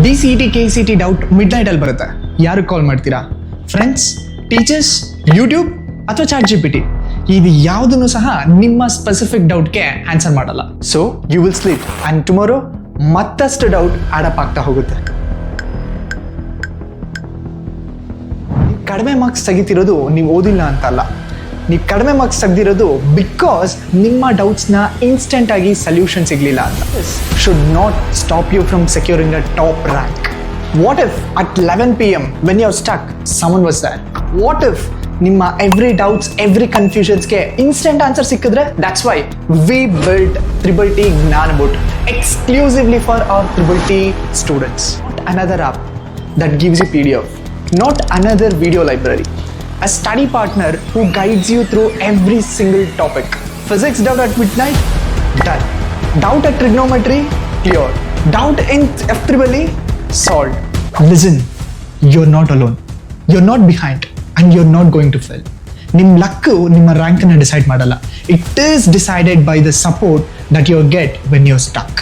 DCET KCET doubt midnight ಅಲ್ಲಿ ಬರುತ್ತೆ. ಯಾರಿಗೆ ಕಾಲ್ ಮಾಡ್ತೀರಾ? ಫ್ರೆಂಡ್ಸ್, ಟೀಚರ್ಸ್, ಯೂಟ್ಯೂಬ್ ಅಥವಾ ಚಾಟ್ GPT? ಇದು ಯಾವುದನ್ನು ಸಹ ನಿಮ್ಮ ಸ್ಪೆಸಿಫಿಕ್ ಡೌಟ್ಗೆ ಆನ್ಸರ್ ಮಾಡಲ್ಲ. So you will sleep and tomorrow ಮತ್ತಷ್ಟು ಡೌಟ್ ಆಡಪ್ ಆಗ್ತಾ ಹೋಗುತ್ತೆ. ಕಡಿಮೆ ಮಾರ್ಕ್ಸ್ ತೆಗಿತಿರೋದು ನೀವು ಓದಿಲ್ಲ ಅಂತಲ್ಲ, ನೀವು ಕಡಿಮೆ ಮಾರ್ಕ್ಸ್ ತೆಗೆದಿರೋದು ಬಿಕಾಸ್ ನಿಮ್ಮ ಡೌಟ್ಸ್ನ ಇನ್ಸ್ಟೆಂಟ್ ಆಗಿ ಸೊಲ್ಯೂಷನ್ ಸಿಗಲಿಲ್ಲ ಅಂತ. Should not stop you from securing a top rank. What if at 11 PM when you are stuck someone was there? What if ನಿಮ್ಮ ಎವ್ರಿ ಡೌಟ್ಸ್, ಎವ್ರಿ ಕನ್ಫ್ಯೂಷನ್ಸ್ಗೆ ಇನ್ಸ್ಟೆಂಟ್ ಆನ್ಸರ್ ಸಿಕ್ಕಿದ್ರೆ? That's why we built TTT JnanBot exclusively for our TTT students. Not another app that gives you PDF, not another video library. A study partner who guides you through every single topic. Physics doubt at midnight? Done. Doubt at trigonometry? Clear. Doubt in F-triple-E? Solved. Listen, you're not alone. You're not behind and you're not going to fail. ನಿಮ್ಮ luck ನಿಮ್ಮ ರ್ಯಾಂಕನ್ನು decide ಮಾಡಲ್ಲ. It is decided by the support that you get when you're stuck.